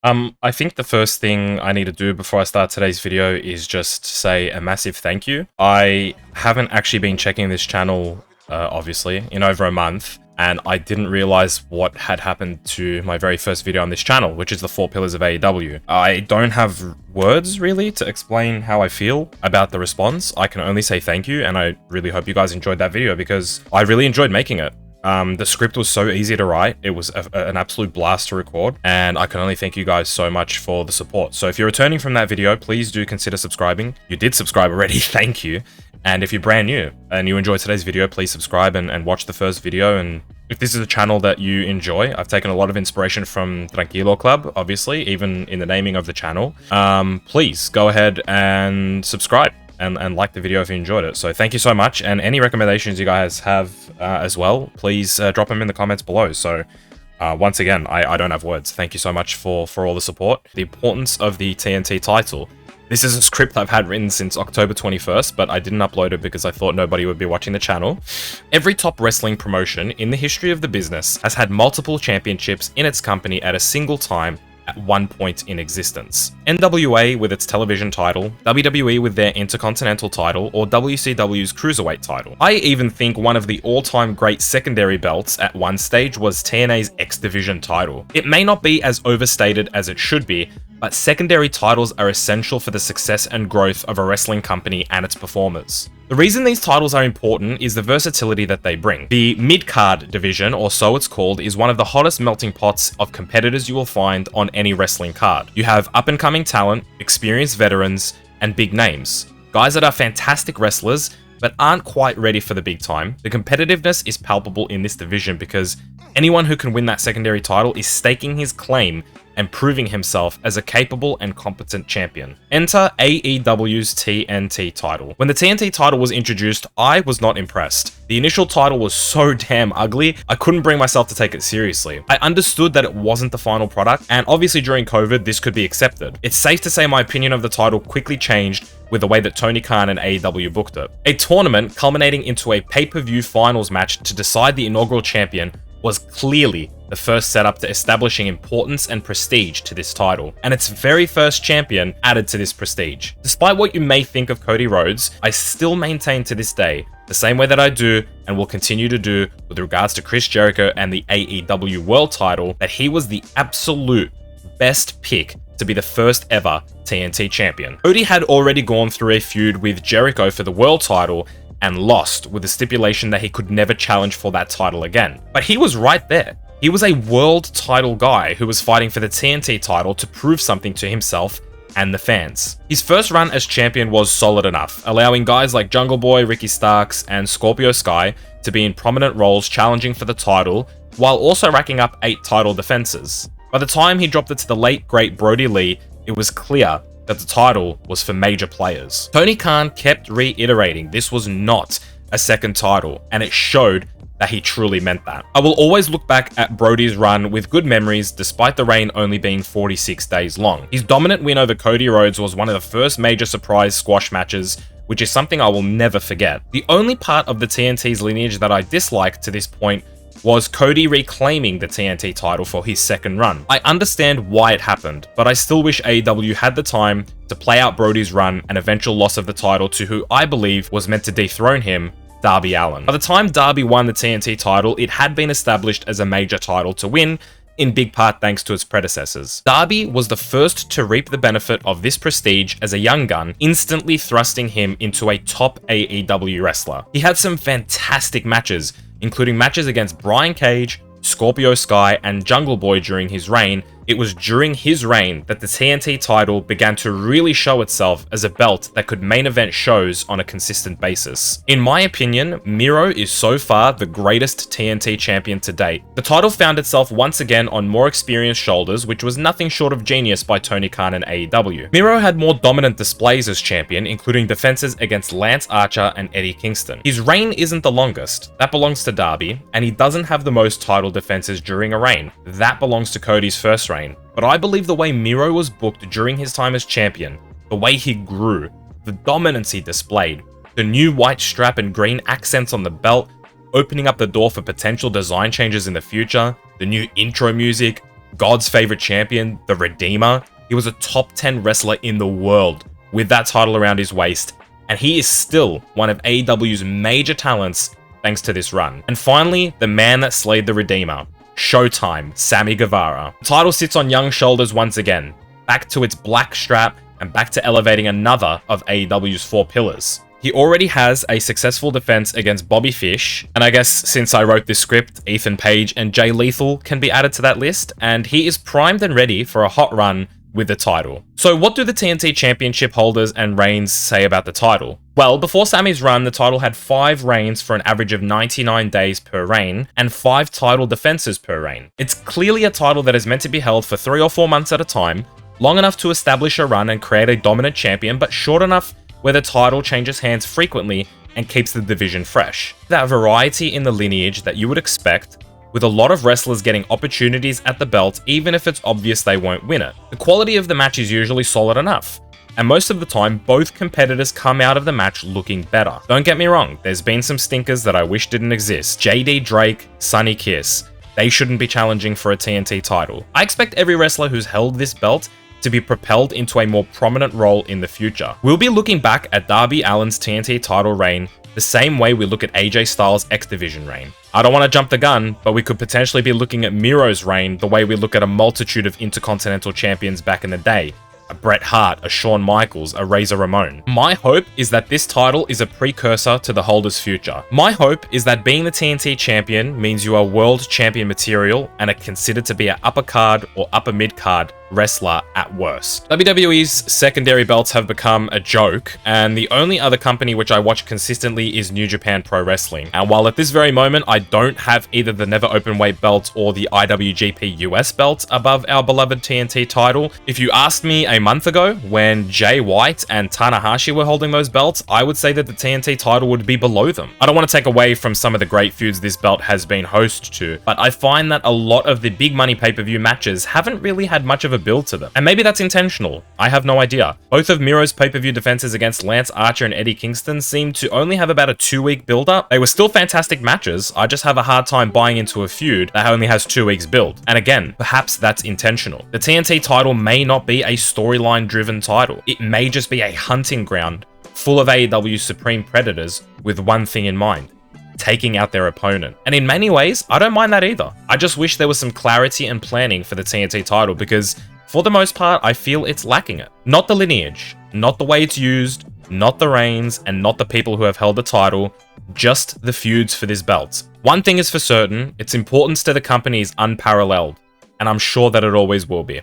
I think the first thing I need to do before I start today's video is just say a massive thank you. I haven't actually been checking this channel, obviously, in over a month, and I didn't realize what had happened to my very first video on this channel, which is the 4 pillars of AEW. I don't have words, really, to explain how I feel about the response. I can only say thank you, and I really hope you guys enjoyed that video because I really enjoyed making it. The script was so easy to write, it was an absolute blast to record, and I can only thank you guys so much for the support. So if you're returning from that video, please do consider subscribing. You did subscribe already, thank you. And if you're brand new and you enjoyed today's video, please subscribe and watch the first video. And if this is a channel that you enjoy, I've taken a lot of inspiration from Tranquilo Club, obviously, even in the naming of the channel. Please go ahead and subscribe. And like the video if you enjoyed it. So thank you so much, and any recommendations you guys have as well, please drop them in the comments below. So once again, I don't have words. Thank you so much for all the support. The importance of the TNT title. This is a script I've had written since October 21st, but I didn't upload it because I thought nobody would be watching the channel. Every top wrestling promotion in the history of the business has had multiple championships in its company at a single time at one point in existence. NWA with its television title, WWE with their Intercontinental title, or WCW's Cruiserweight title. I even think one of the all-time great secondary belts at one stage was TNA's X Division title. It may not be as overstated as it should be, but secondary titles are essential for the success and growth of a wrestling company and its performers. The reason these titles are important is the versatility that they bring. The mid-card division, or so it's called, is one of the hottest melting pots of competitors you will find on any wrestling card. You have up-and-coming talent, experienced veterans, and big names. Guys that are fantastic wrestlers, but aren't quite ready for the big time. The competitiveness is palpable in this division because anyone who can win that secondary title is staking his claim and proving himself as a capable and competent champion. Enter AEW's TNT title. When the TNT title was introduced, I was not impressed. The initial title was so damn ugly, I couldn't bring myself to take it seriously. I understood that it wasn't the final product, and obviously during COVID, this could be accepted. It's safe to say my opinion of the title quickly changed with the way that Tony Khan and AEW booked it. A tournament culminating into a pay-per-view finals match to decide the inaugural champion was clearly the first setup to establishing importance and prestige to this title, and its very first champion added to this prestige. Despite what you may think of Cody Rhodes, I still maintain to this day, the same way that I do and will continue to do with regards to Chris Jericho and the AEW World title, that he was the absolute best pick to be the first ever TNT champion. Cody had already gone through a feud with Jericho for the world title and lost, with the stipulation that he could never challenge for that title again. But he was right there. He was a world title guy who was fighting for the TNT title to prove something to himself and the fans. His first run as champion was solid enough, allowing guys like Jungle Boy, Ricky Starks, and Scorpio Sky to be in prominent roles challenging for the title, while also racking up 8 title defenses. By the time he dropped it to the late great Brodie Lee, it was clear that the title was for major players. Tony Khan kept reiterating this was not a second title, and it showed that he truly meant that. I will always look back at Brodie's run with good memories, despite the reign only being 46 days long. His dominant win over Cody Rhodes was one of the first major surprise squash matches, which is something I will never forget. The only part of the TNT's lineage that I disliked to this point was Cody reclaiming the TNT title for his second run. I understand why it happened, but I still wish AEW had the time to play out Brodie's run and eventual loss of the title to who I believe was meant to dethrone him, Darby Allin. By the time Darby won the TNT title, it had been established as a major title to win, in big part thanks to its predecessors. Darby was the first to reap the benefit of this prestige as a young gun, instantly thrusting him into a top AEW wrestler. He had some fantastic matches, including matches against Brian Cage, Scorpio Sky, and Jungle Boy during his reign. It was during his reign that the TNT title began to really show itself as a belt that could main event shows on a consistent basis. In my opinion, Miro is so far the greatest TNT champion to date. The title found itself once again on more experienced shoulders, which was nothing short of genius by Tony Khan and AEW. Miro had more dominant displays as champion, including defenses against Lance Archer and Eddie Kingston. His reign isn't the longest. That belongs to Darby, and he doesn't have the most title defenses during a reign. That belongs to Cody's first reign. But I believe the way Miro was booked during his time as champion, the way he grew, the dominance he displayed, the new white strap and green accents on the belt, opening up the door for potential design changes in the future, the new intro music, God's favorite champion, the Redeemer. He was a top 10 wrestler in the world with that title around his waist, and he is still one of AEW's major talents thanks to this run. And finally, the man that slayed the Redeemer, Showtime, Sammy Guevara. The title sits on young shoulders once again, back to its black strap and back to elevating another of AEW's 4 pillars. He already has a successful defense against Bobby Fish, and I guess since I wrote this script, Ethan Page and Jay Lethal can be added to that list, and he is primed and ready for a hot run with the title. So what do the TNT Championship holders and reigns say about the title? Well, before Sammy's run, the title had 5 reigns for an average of 99 days per reign, and 5 title defenses per reign. It's clearly a title that is meant to be held for 3 or 4 months at a time, long enough to establish a run and create a dominant champion, but short enough where the title changes hands frequently and keeps the division fresh. That variety in the lineage that you would expect, with a lot of wrestlers getting opportunities at the belt even if it's obvious they won't win it. The quality of the match is usually solid enough, and most of the time both competitors come out of the match looking better. Don't get me wrong, there's been some stinkers that I wish didn't exist. JD Drake, Sonny Kiss, they shouldn't be challenging for a TNT title. I expect every wrestler who's held this belt to be propelled into a more prominent role in the future. We'll be looking back at Darby Allin's TNT title reign the same way we look at AJ Styles' X Division reign. I don't want to jump the gun, but we could potentially be looking at Miro's reign the way we look at a multitude of Intercontinental champions back in the day. A Bret Hart, a Shawn Michaels, a Razor Ramon. My hope is that this title is a precursor to the holder's future. My hope is that being the TNT champion means you are world champion material and are considered to be an upper card or upper mid card wrestler at worst. WWE's secondary belts have become a joke, and the only other company which I watch consistently is New Japan Pro Wrestling. And while at this very moment I don't have either the Never Openweight belt or the IWGP US belt above our beloved TNT title, if you asked me a month ago when Jay White and Tanahashi were holding those belts, I would say that the TNT title would be below them. I don't want to take away from some of the great feuds this belt has been host to, but I find that a lot of the big money pay-per-view matches haven't really had much of a build to them. And maybe that's intentional. I have no idea. Both of Miro's pay-per-view defenses against Lance Archer and Eddie Kingston seemed to only have about a 2-week build-up. They were still fantastic matches. I just have a hard time buying into a feud that only has 2 weeks build. And again, perhaps that's intentional. The TNT title may not be a storyline-driven title. It may just be a hunting ground full of AEW Supreme Predators with one thing in mind: taking out their opponent. And in many ways, I don't mind that either. I just wish there was some clarity and planning for the TNT title, because for the most part, I feel it's lacking it. Not the lineage, not the way it's used, not the reigns, and not the people who have held the title, just the feuds for this belt. One thing is for certain, its importance to the company is unparalleled, and I'm sure that it always will be.